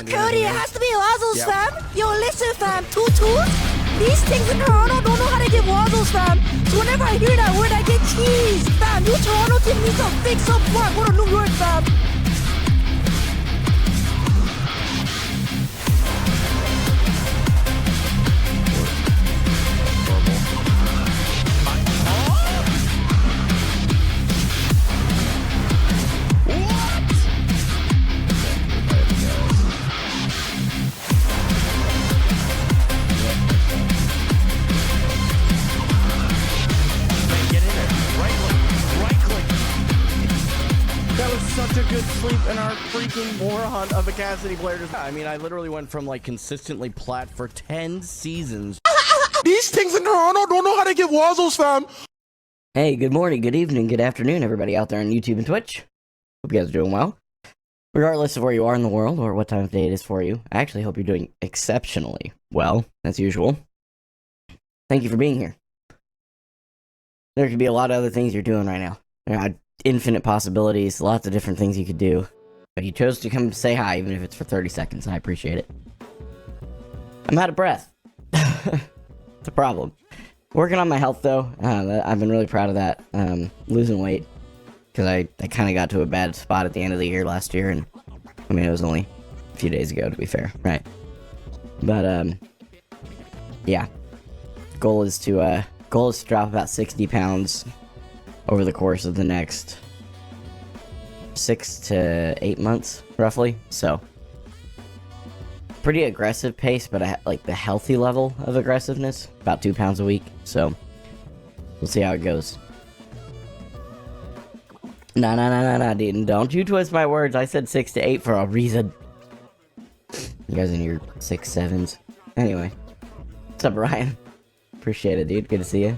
Cody, it has to be Wazzles, fam. Yo, listen, fam. Tutus? These things in Toronto don't know how to get Wazzles, fam. So whenever I hear that word, I get cheese. Fam, you Toronto team needs to fix up front. Go to New York, fam. Such a good sleep in our freaking moron of a Cassidy player. I mean, I literally went from like consistently plat for 10 seasons. These things in Toronto don't know how to get Wazzles, fam. Hey, good morning, good evening, good afternoon, everybody out there on YouTube and Twitch. Hope you guys are doing well. Regardless of where you are in the world or what time of day it is for you, I actually hope you're doing exceptionally well, as usual. Thank you for being here. There could be a lot of other things you're doing right now. There are infinite possibilities, lots of different things you could do. But you chose to come say hi, even if it's for 30 seconds. I appreciate it. I'm out of breath. It's a problem. Working on my health, though. I've been really proud of that. Losing weight. Because I kind of got to a bad spot at the end of the year last year. And I mean, it was only a few days ago, to be fair. Right. But, yeah. Goal is to drop about 60 pounds over the course of the next 6 to 8 months, roughly. So, pretty aggressive pace, but like the healthy level of aggressiveness, about 2 pounds a week. So, we'll see how it goes. Nah, dude, don't you twist my words. I said 6 to 8 for a reason. You guys in your 6, 7s. Anyway, what's up, Ryan? Appreciate it, dude. Good to see you.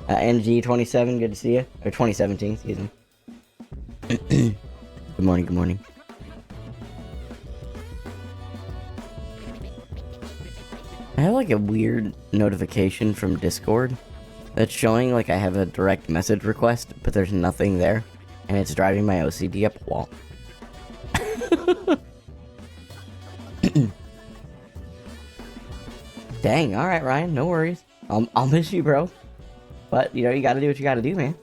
NG27, good to see you. Or 2017, excuse me. Good morning, good morning. I have like a weird notification from Discord that's showing like I have a direct message request, but there's nothing there. And it's driving my OCD up a wall. Dang, alright, Ryan, no worries. I'll miss you, bro. But, you know, you gotta do what you gotta do, man.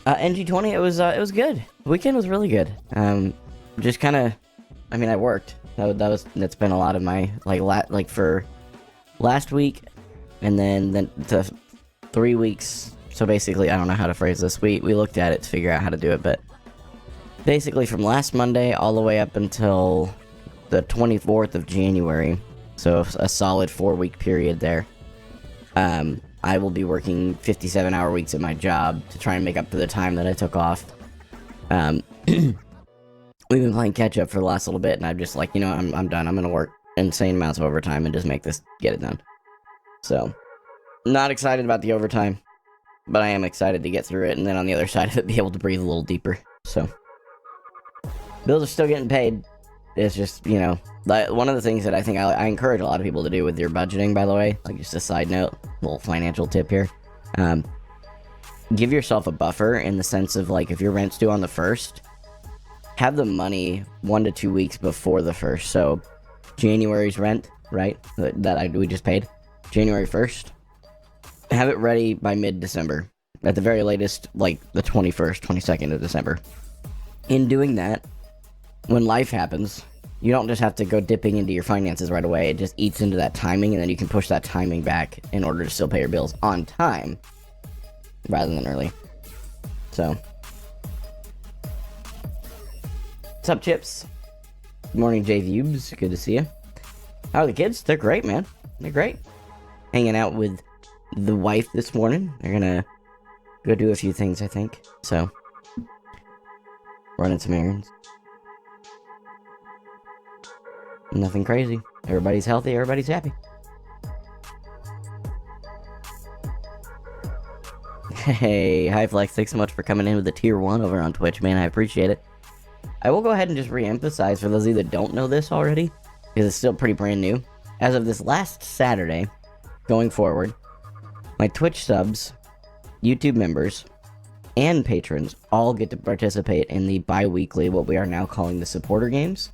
NG20, it was good. The weekend was really good. Just kinda, I mean, I worked. That's been a lot of my, like for last week, and then the 3 weeks. So basically, I don't know how to phrase this. We looked at it to figure out how to do it, but basically from last Monday all the way up until the 24th of January, so a solid 4-week period there. I will be working 57-hour weeks at my job to try and make up for the time that I took off. We've been playing catch up for the last little bit, and I'm just like, you know, I'm done. I'm gonna work insane amounts of overtime and just get it done. So, not excited about the overtime, but I am excited to get through it, and then on the other side of it, be able to breathe a little deeper. So, bills are still getting paid. It's just, you know, one of the things that I think I encourage a lot of people to do with your budgeting, by the way, like just a side note, little financial tip here. Give yourself a buffer in the sense of, like, if your rent's due on the 1st, have the money 1 to 2 weeks before the 1st. So, January's rent, right, we just paid, January 1st, have it ready by mid-December. At the very latest, like, the 21st, 22nd of December. In doing that, when life happens, you don't just have to go dipping into your finances right away. It just eats into that timing, and then you can push that timing back in order to still pay your bills on time, rather than early. So, what's up, Chips? Good morning, JVubes. Good to see you. How are the kids? They're great, man. They're great. Hanging out with the wife this morning. They're gonna go do a few things, I think. So, running some errands. Nothing crazy. Everybody's healthy, everybody's happy. Hey, hi Flex, thanks so much for coming in with the tier 1 over on Twitch, man, I appreciate it. I will go ahead and just re-emphasize for those of you that don't know this already, because it's still pretty brand new. As of this last Saturday, going forward, my Twitch subs, YouTube members, and patrons all get to participate in the bi-weekly, what we are now calling the supporter games.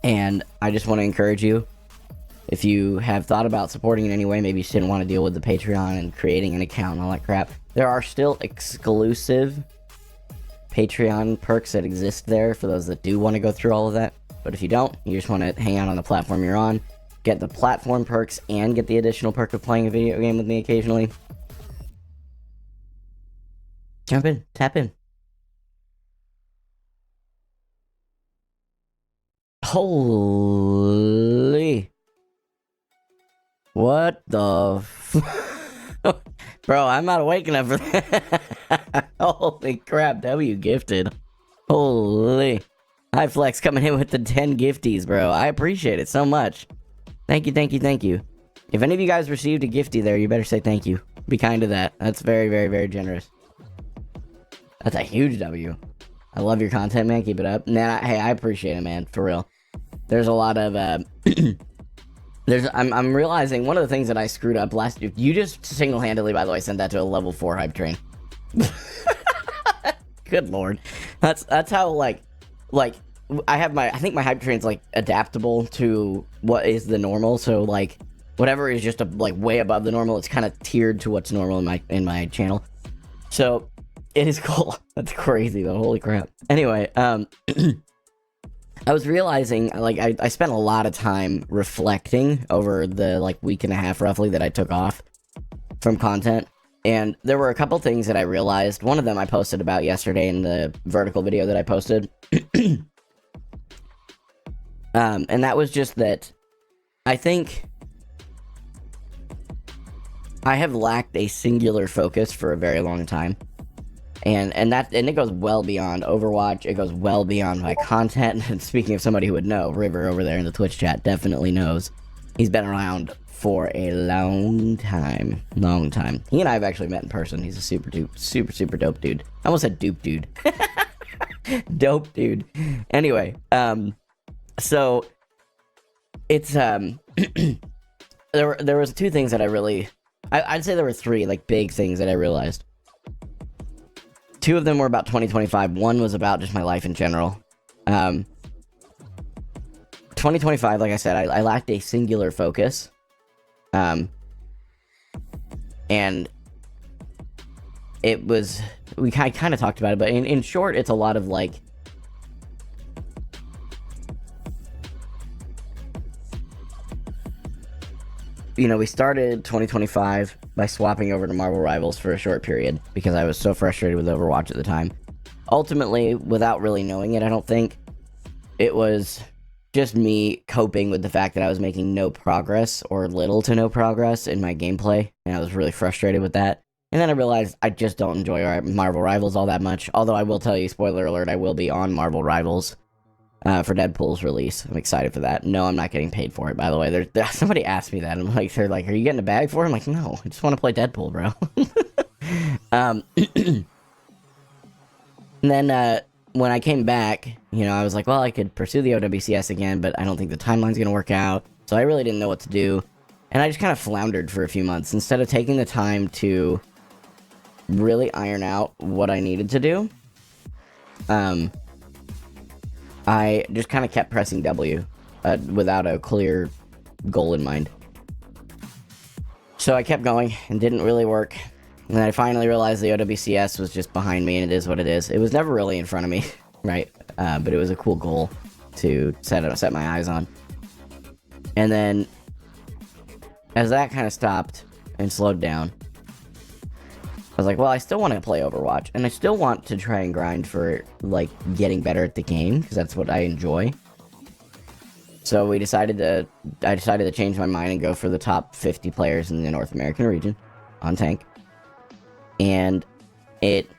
And I just want to encourage you, if you have thought about supporting in any way, maybe you just didn't want to deal with the Patreon and creating an account and all that crap, there are still exclusive Patreon perks that exist there for those that do want to go through all of that. But if you don't, you just want to hang out on the platform you're on, get the platform perks, and get the additional perk of playing a video game with me occasionally, jump in, tap in. Holy... What the Bro, I'm not awake enough for that. Holy crap, W gifted. Holy. Hi, Flex, coming in with the 10 gifties, bro. I appreciate it so much. Thank you, thank you, thank you. If any of you guys received a gifty there, you better say thank you. Be kind to that. That's very, very, very generous. That's a huge W. I love your content, man. Keep it up. Man, hey, I appreciate it, man. For real. There's a lot of, I'm realizing one of the things that I screwed up last... You just single-handedly, by the way, sent that to a level 4 hype train. Good lord. That's how, like, I have I think my hype train's, like, adaptable to what is the normal, so, like, whatever is just, like, way above the normal, it's kind of tiered to what's normal in my channel. So, it is cool. That's crazy, though. Holy crap. Anyway, I was realizing, like, I spent a lot of time reflecting over the, like, week and a half, roughly, that I took off from content. And there were a couple things that I realized. One of them I posted about yesterday in the vertical video that I posted. And that was just that I think I have lacked a singular focus for a very long time. And it goes well beyond Overwatch. It goes well beyond my content. And speaking of somebody who would know, River over there in the Twitch chat definitely knows. He's been around for a long time. Long time. He and I have actually met in person. He's a super dope dude. I almost said dupe dude. Dope dude. Anyway, so it's there was two things that I really I'd say there were three like big things that I realized. Two of them were about 2025. One was about just my life in general. 2025, like I said, I lacked a singular focus. And it was, we kind of talked about it, but in short, it's a lot of like, you know, we started 2025 by swapping over to Marvel Rivals for a short period because I was so frustrated with Overwatch at the time. Ultimately, without really knowing it, I don't think, it was just me coping with the fact that I was making no progress or little to no progress in my gameplay, and I was really frustrated with that. And then I realized I just don't enjoy Marvel Rivals all that much, although I will tell you, spoiler alert, I will be on Marvel Rivals for Deadpool's release. I'm excited for that. No, I'm not getting paid for it, by the way. Somebody asked me that, and they're like, are you getting a bag for it? I'm like, no, I just want to play Deadpool, bro. And then, when I came back, you know, I was like, well, I could pursue the OWCS again, but I don't think the timeline's gonna work out, so I really didn't know what to do, and I just kind of floundered for a few months. Instead of taking the time to really iron out what I needed to do, I just kind of kept pressing W without a clear goal in mind. So I kept going, and didn't really work. And then I finally realized the OWCS was just behind me, and it is what it is. It was never really in front of me, right? But it was a cool goal to set my eyes on. And then, as that kind of stopped and slowed down, I was like, well, I still want to play Overwatch, and I still want to try and grind for, like, getting better at the game, because that's what I enjoy. So I decided to change my mind and go for the top 50 players in the North American region on Tank. And it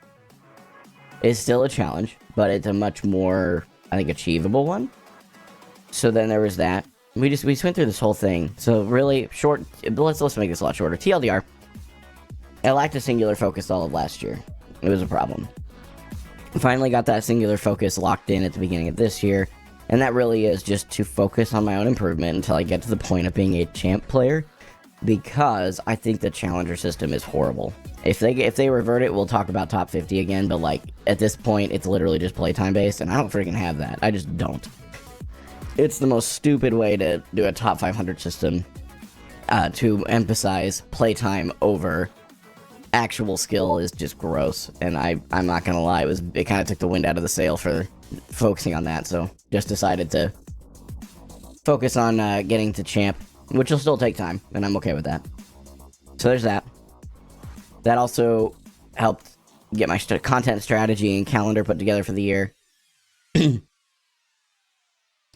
is still a challenge, but it's a much more, I think, achievable one. So then there was that. We went through this whole thing. So really short, let's make this a lot shorter. TLDR. I lacked a singular focus all of last year. It was a problem. Finally got that singular focus locked in at the beginning of this year. And that really is just to focus on my own improvement until I get to the point of being a champ player. Because I think the challenger system is horrible. If they revert it, we'll talk about top 50 again, but like at this point it's literally just playtime based, and I don't freaking have that. I just don't. it's the most stupid way to do a top 500 system, to emphasize playtime over actual skill is just gross. And I'm not gonna lie, it kind of took the wind out of the sail for focusing on that, so just decided to focus on getting to champ, which will still take time, and I'm okay with that. So there's that. That also helped get my content strategy and calendar put together for the year. And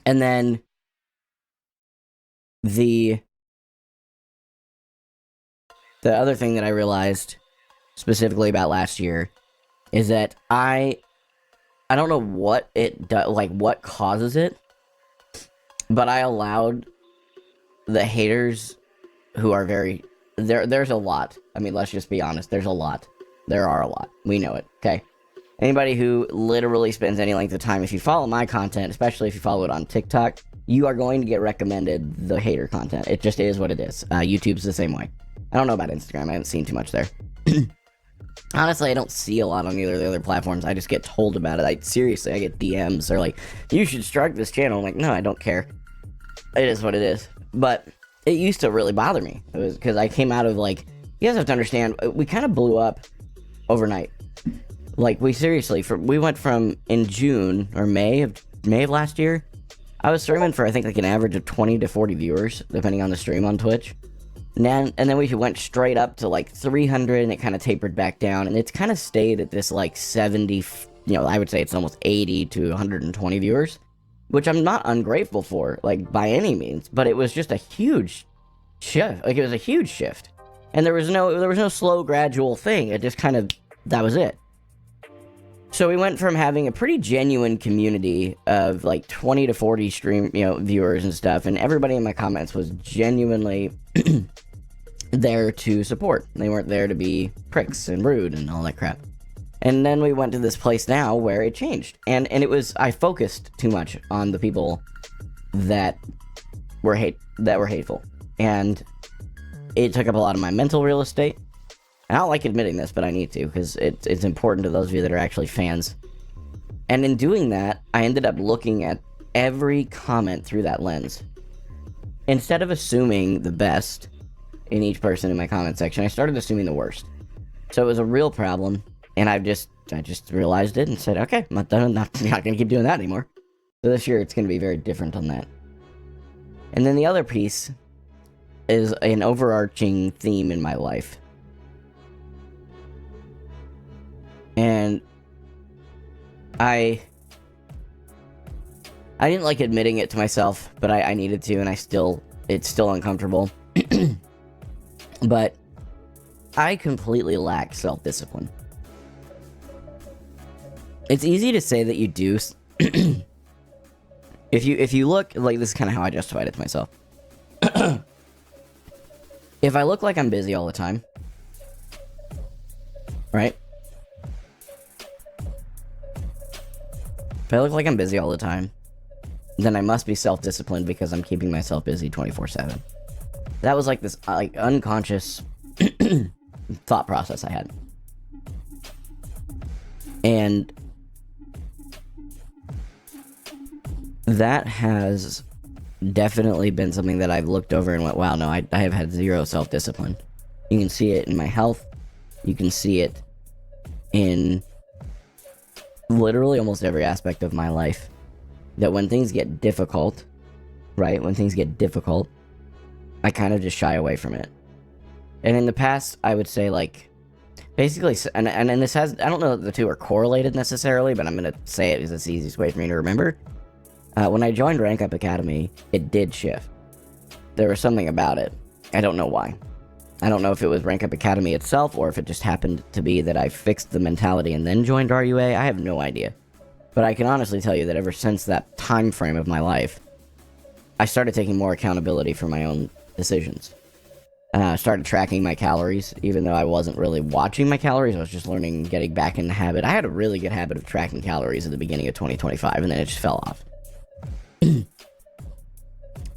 then the other thing that I realized specifically about last year is that I don't know what it does, like what causes it, but I allowed the haters who are there's a lot. I mean, let's just be honest, there's a lot. There are a lot. We know it, okay? Anybody who literally spends any length of time, if you follow my content, especially if you follow it on TikTok, you are going to get recommended the hater content. It just is what it is. YouTube's the same way. I don't know about Instagram. I haven't seen too much there. Honestly, I don't see a lot on either of the other platforms. I just get told about it. Seriously, I get DMs. They're like, you should strike this channel. I'm like, no, I don't care. It is what it is. But it used to really bother me. It was because I came out of, like, you guys have to understand, we kind of blew up overnight. Like, we went from in June or May of last year, I was streaming for, I think, like an average of 20 to 40 viewers, depending on the stream on Twitch. And then we went straight up to like 300, and it kind of tapered back down, and it's kind of stayed at this like 70, I would say it's almost 80 to 120 viewers, which I'm not ungrateful for, like, by any means, but it was just a huge shift. Like, it was a huge shift. And there was no slow, gradual thing. It just kind of, that was it. So we went from having a pretty genuine community of like 20 to 40 stream, viewers and stuff, and everybody in my comments was genuinely there to support. They weren't there to be pricks and rude and all that crap. And then we went to this place now where it changed. And it was, I focused too much on the people that were hateful. And it took up a lot of my mental real estate. I don't like admitting this, but I need to, because it's important to those of you that are actually fans. And in doing that, I ended up looking at every comment through that lens. Instead of assuming the best in each person in my comment section, I started assuming the worst. So it was a real problem, and I just realized it and said, okay, I'm not going to keep doing that anymore. So this year, it's going to be very different on that. And then the other piece is an overarching theme in my life. And I didn't like admitting it to myself, but I needed to, and it's still uncomfortable. But I completely lack self-discipline. It's easy to say that you do. If you look, like, this is kind of how I justified it to myself. If I look like I'm busy all the time, right? If I look like I'm busy all the time, then I must be self-disciplined because I'm keeping myself busy 24/7. That was like this unconscious thought process I had. And that has definitely been something that I've looked over and went, wow, no, I have had zero self-discipline. You can see it in my health. You can see it in literally almost every aspect of my life. That when things get difficult, right? When things get difficult, I kind of just shy away from it. And in the past, I would say, like, basically, and this has, I don't know that the two are correlated necessarily, but I'm going to say it because it's the easiest way for me to remember. When I joined Rank Up Academy, it did shift. There was something about it. I don't know why. I don't know if it was Rank Up Academy itself, or if it just happened to be that I fixed the mentality and then joined RUA. I have no idea. But I can honestly tell you that ever since that time frame of my life, I started taking more accountability for my own decisions. I started tracking my calories, even though I wasn't really watching my calories. I was just learning, getting back in the habit. I had a really good habit of tracking calories at the beginning of 2025, and then it just fell off.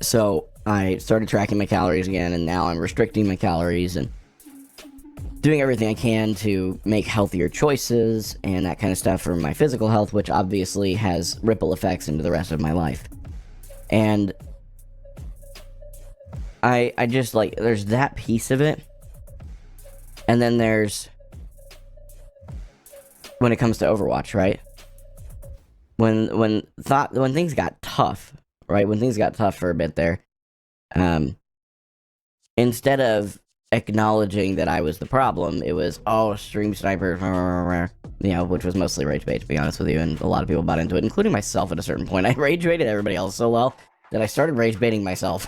So I started tracking my calories again, and now I'm restricting my calories and doing everything I can to make healthier choices and that kind of stuff for my physical health, which obviously has ripple effects into the rest of my life. And I just like, there's that piece of it. And then there's when it comes to Overwatch, right? When things got tough, right? When things got tough for a bit there, instead of acknowledging that I was the problem, it was, oh, stream sniper, you know, which was mostly rage bait, to be honest with you, and a lot of people bought into it, including myself at a certain point. I rage baited everybody else so well that I started rage baiting myself.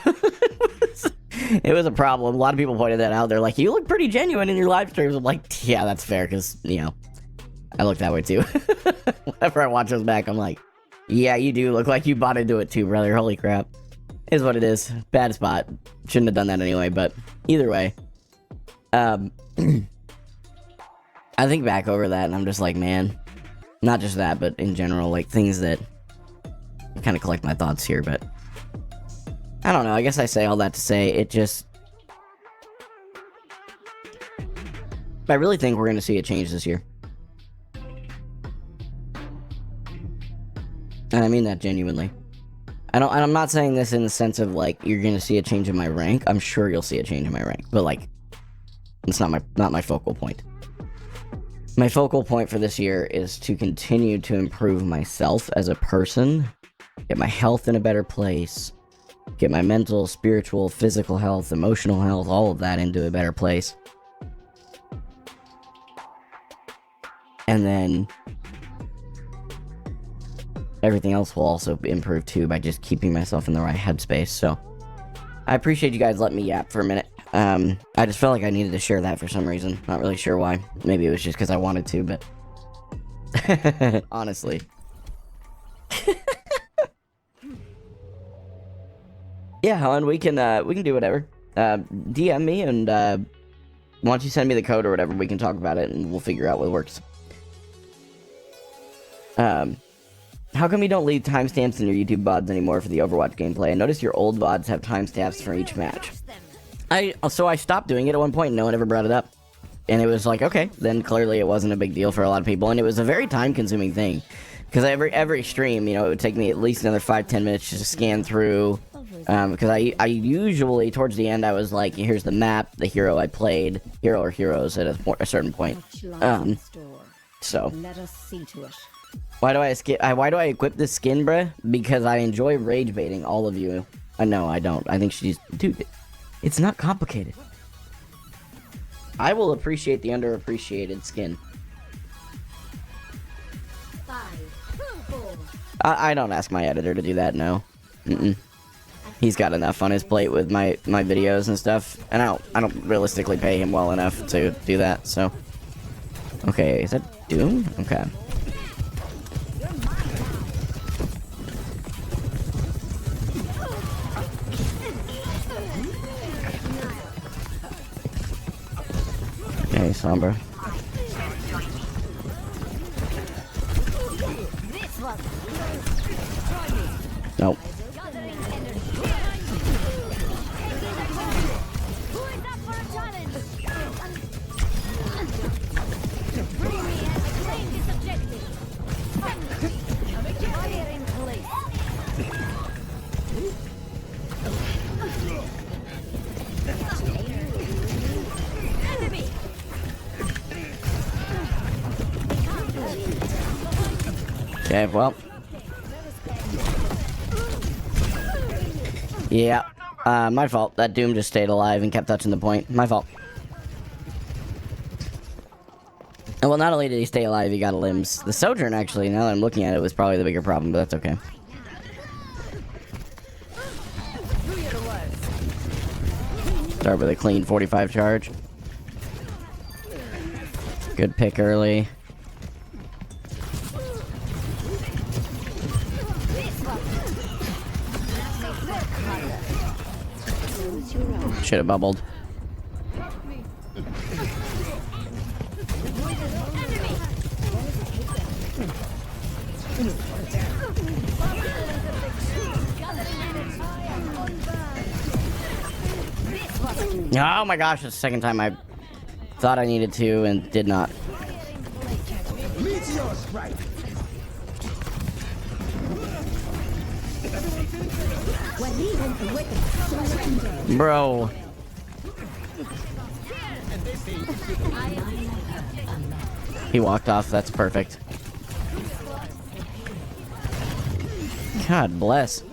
It was a problem. A lot of people pointed that out. They're like, you look pretty genuine in your live streams. I'm like, yeah, that's fair, because, you know, I look that way too. Whenever I watch those back, I'm like, yeah, you do look like you bought into it too, brother. Holy crap. Is what it is. Bad spot. Shouldn't have done that anyway, but either way. I think back over that and I'm just like, man, not just that, but in general, like things that kind of collect my thoughts here, but I don't know. I guess I say all that to say it just, I really think we're going to see a change this year. And I mean that genuinely. I'm not saying this in the sense of like you're gonna see a change in my rank. I'm sure you'll see a change in my rank, but like it's not my focal point. My focal point for this year is to continue to improve myself as a person, get my health in a better place, get my mental, spiritual, physical health, emotional health, all of that into a better place. And then everything else will also improve too by just keeping myself in the right headspace. So I appreciate you guys letting me yap for a minute. I just felt like I needed to share that for some reason. Not really sure why. Maybe it was just because I wanted to, but honestly. Yeah, Helen, we can do whatever. DM me and why don't you send me the code or whatever, we can talk about it and we'll figure out what works. How come you don't leave timestamps in your YouTube VODs anymore for the Overwatch gameplay? I noticed your old VODs have timestamps for each match. So I stopped doing it at one point and no one ever brought it up. And it was like, okay, then clearly it wasn't a big deal for a lot of people. And it was a very time-consuming thing. Because every stream, you know, it would take me at least another 5-10 minutes just to scan through. Because I usually, towards the end, I was like, here's the map, the hero I played, hero or heroes at a certain point. So. Let us see to it. Why do I equip this skin, bruh? Because I enjoy rage baiting all of you. No, I don't. I think she's... Dude, it's not complicated. I will appreciate the underappreciated skin. 5, 4. I don't ask my editor to do that, no. He's got enough on his plate with my videos and stuff. And I don't realistically pay him well enough to do that, so... Okay, is that Doom? Okay. Okay, Sombra. Nope. Okay, well. Yeah, my fault. That Doom just stayed alive and kept touching the point. My fault. And well, not only did he stay alive, he got limbs. The Sojourn, actually, now that I'm looking at it, was probably the bigger problem, but that's okay. Start with a clean 45 charge. Good pick early. Should have bubbled. Oh my gosh, it's the second time I thought I needed to and did not. Bro. He walked off. That's perfect. God bless.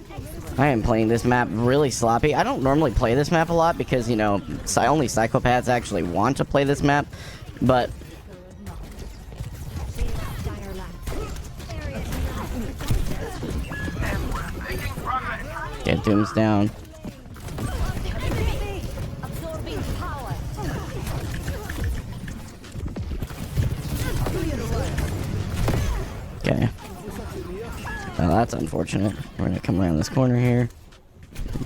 I am playing this map really sloppy. I don't normally play this map a lot because, you know, only psychopaths actually want to play this map. But... Get Doom's down. Okay. Oh, that's unfortunate. We're gonna come around this corner here.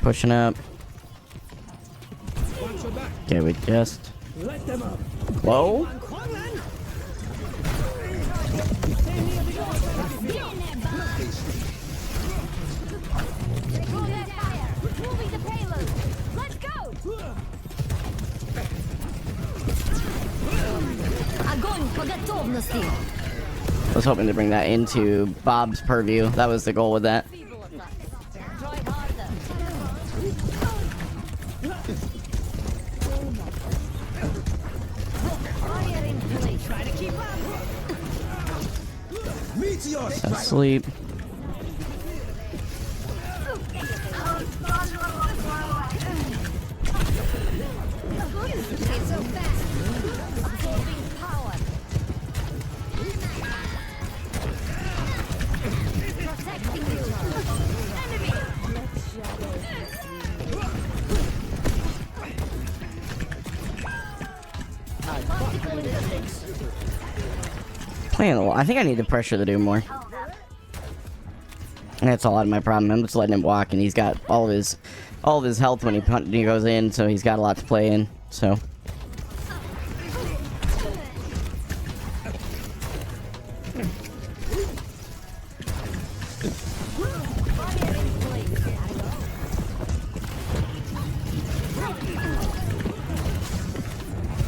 Pushing up. Okay, we just... Whoa! I was hoping to bring that into Bob's purview. That was the goal with that. Asleep. Playing a lot. I think I need to pressure the Doom more. That's a lot of my problem. I'm just letting him walk, and he's got all of his health when he goes in, so he's got a lot to play in. So.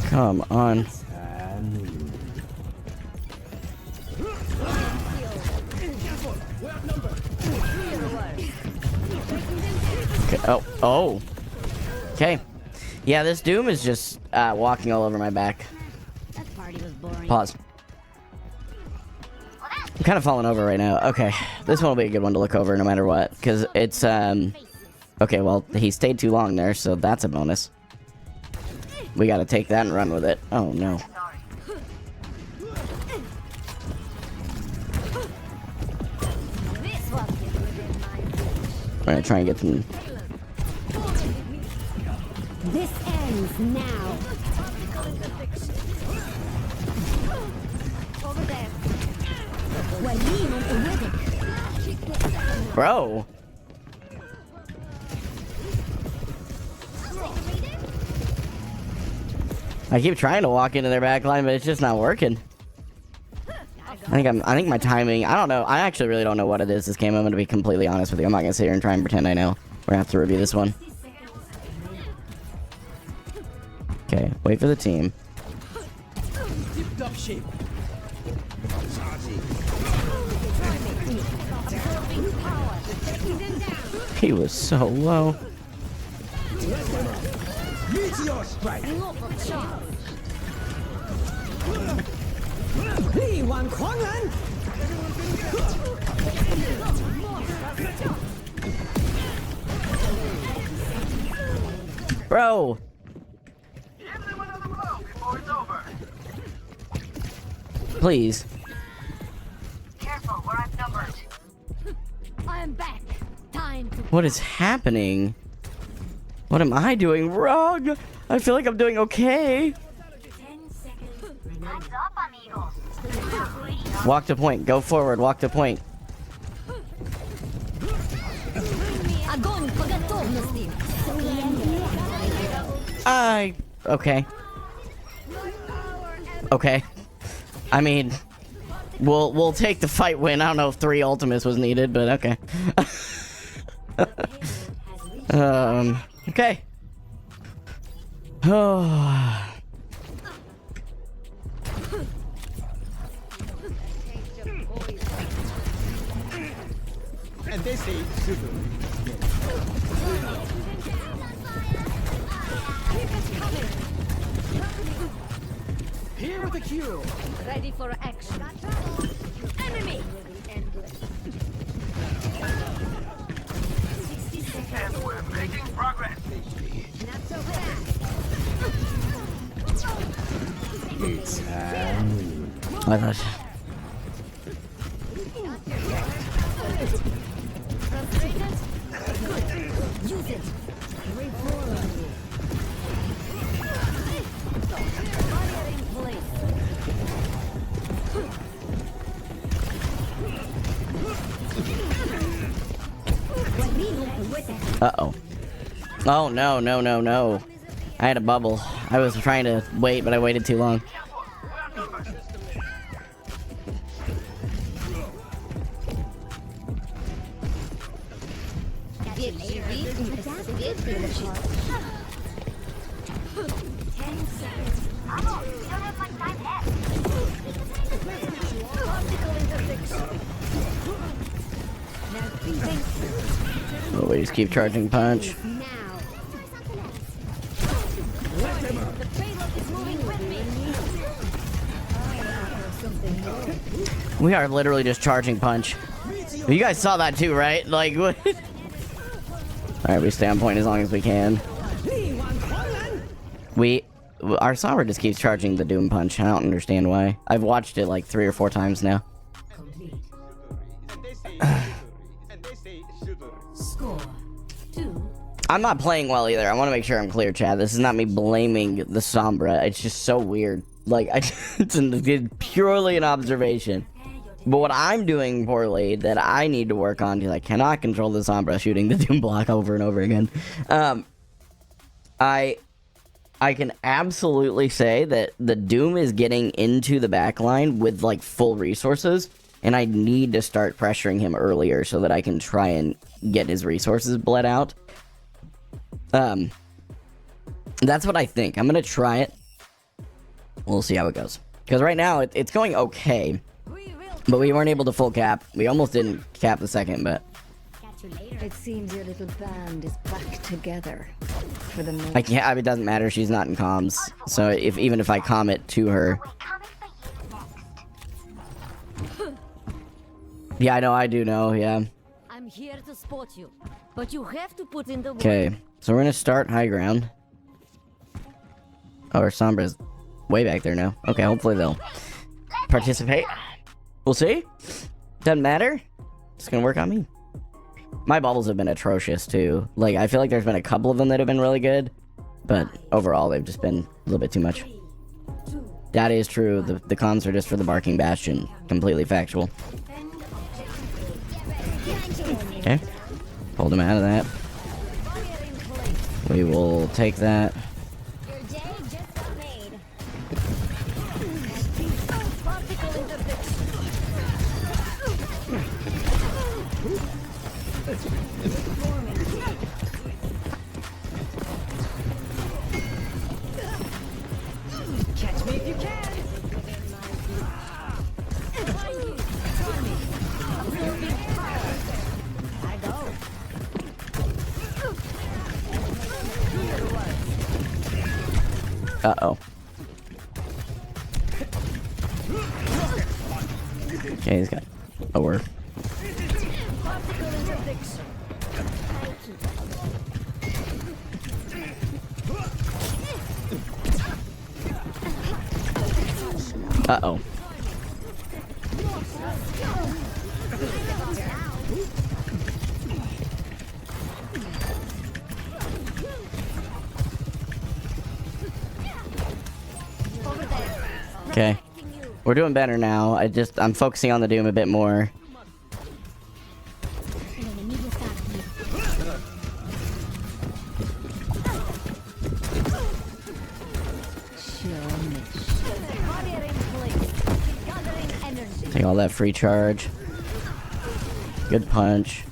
Come on. Okay. Oh. Okay. Yeah, this Doom is just walking all over my back. Pause. I'm kind of falling over right now. Okay. This one will be a good one to look over no matter what. Because it's, okay, well, he stayed too long there, so that's a bonus. We gotta take that and run with it. Oh, no. We're gonna try and get some... This ends now. Over there. Bro. I keep trying to walk into their backline, but it's just not working. I think my timing, I don't know. I actually really don't know what it is this game. I'm going to be completely honest with you. I'm not going to sit here and try and pretend I know. We're going to have to review this one. Okay, wait for the team. He was so low. Bro. Please. Careful, we're outnumbered. I'm back. Time to... What is happening? What am I doing wrong? I feel like I'm doing okay. 10 seconds. Time's up, amigos. Walk to point. Go forward. Walk to point. Okay. Okay. I mean, we'll take the fight win. I don't know if 3 ultimates was needed, but okay. Okay. Oh. And they say super. Here with the cue. Ready for action. Enemy! And we're making progress. Not so fast. I thought. Frustrated? Use it. Reform. Fire in place. Uh-oh. Oh, no, no, no, no. I had a bubble. I was trying to wait, but I waited too long. Oh, we just keep charging punch. We are literally just charging punch. You guys saw that too, right? Like, what? Alright, we stay on point as long as we can. Our Sombra just keeps charging the Doom Punch. I don't understand why. I've watched it like 3 or 4 times now. Score 2. I'm not playing well either. I want to make sure I'm clear, Chad. This is not me blaming the Sombra. It's just so weird. Like, it's purely an observation. But what I'm doing poorly that I need to work on, because I cannot control the Sombra shooting the Doom block over and over again. I can absolutely say that the Doom is getting into the backline with like full resources, and I need to start pressuring him earlier so that I can try and get his resources bled out. That's what I think. I'm gonna try it. We'll see how it goes. Because right now it's going okay, but we weren't able to full cap. We almost didn't cap the second, but It seems your little band is back together for the moment. I can't. It doesn't matter. She's not in comms, so even if I comm it to her. Yeah, I know. I do know. Yeah. I'm here to support you, but you have to put in the work. Okay, so we're gonna start high ground. Oh, our Sombra's way back there now. Okay, hopefully they'll participate. We'll see. Doesn't matter. It's gonna work on me. My bubbles have been atrocious too. Like, I feel like there's been a couple of them that have been really good, but overall they've just been a little bit too much. That is true. The cons are just for the Barking Bastion. Completely factual. Okay. Pulled him out of that. We will take that. Your day just got made. Catch me if you can. I go. Uh-oh. Okay, he's got a word. Uh-oh. Okay. We're doing better now. I'm focusing on the Doom a bit more. Take all that free charge. Good punch.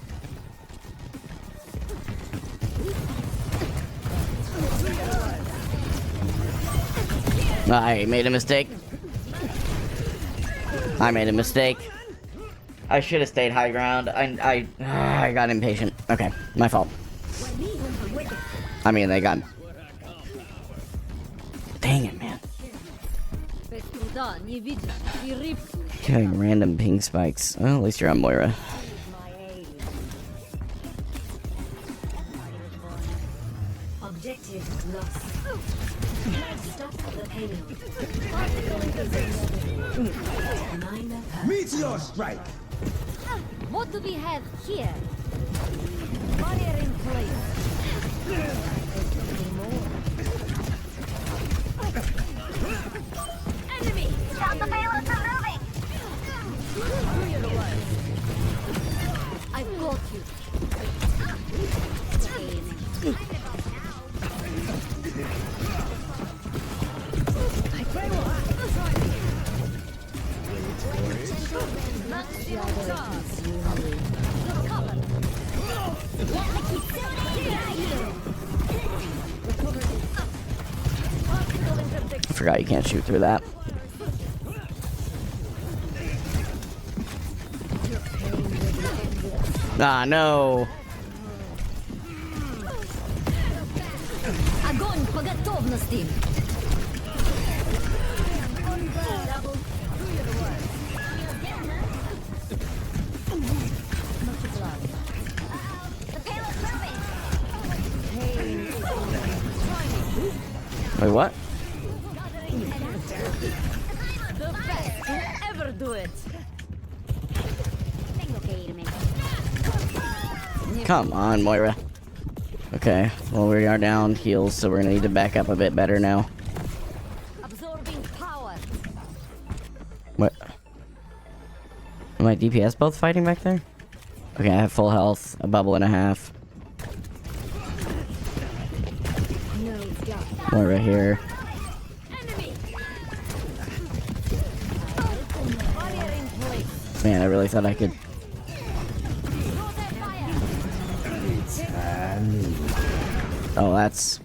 I made a mistake. I made a mistake. I should have stayed high ground. I got impatient. Okay, my fault. I mean, they got. Dang it, man. Killing random ping spikes. Well, at least you're on Moira. Objective lost. Stop the payload. Meteor strike! What do we have here? Barrier in place. Enemy! Stop the payload from moving! I've got you. I forgot you can't shoot through that. Ah, no. Огонь по готовности! Wait, what? The best to ever do it! Come on, Moira. Okay, well, we are down heals, so we're gonna need to back up a bit better now. Absorbing power. What? Are my DPS both fighting back there? Okay, I have full health, a bubble and a half. Moira here. Enemy! Barrier in place. Man, I really thought I could. Oh, that's.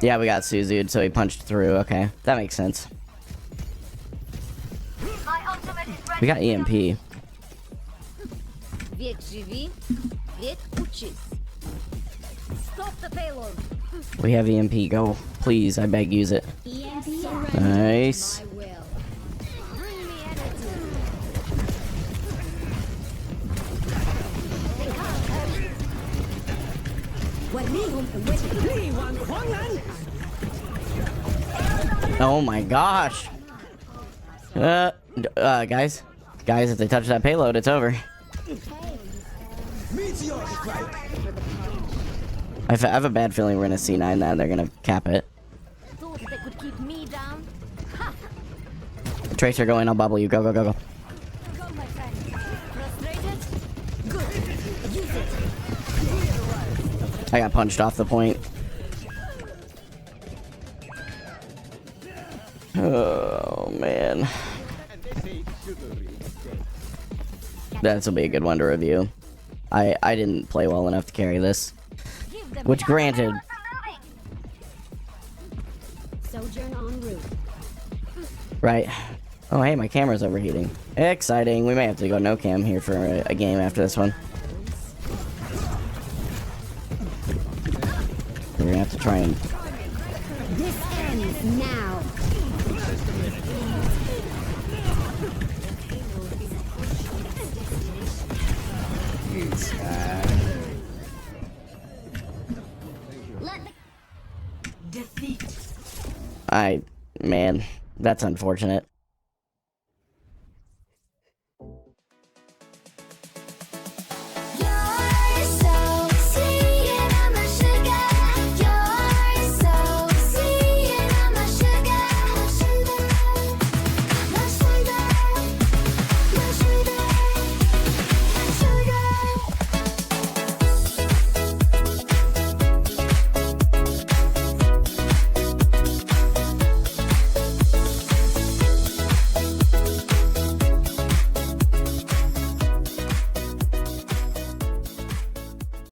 Yeah, we got Suzu'd, so he punched through. Okay, that makes sense. We got EMP. Век живи, век учись. Stop the payload. We have EMP. Go, please. I beg, use it. Nice. Bring me energy. Oh my gosh. Guys, if they touch that payload, it's over. Meteor strike! I have a bad feeling we're gonna C9 that and they're gonna cap it. Thought they could keep me down. Ha! Tracer, go in. I'll bubble you. Go, go, go, go. Go, my friend. Frustrated? Good. Use it. I got punched off the point. Oh man. This will be a good one to review. I didn't play well enough to carry this. Give them Which granted, Sojourn en route. right? Oh hey, my camera's overheating. Exciting. We may have to go no cam here for a game after this one. We're gonna have to try and. This ends now. Man, that's unfortunate.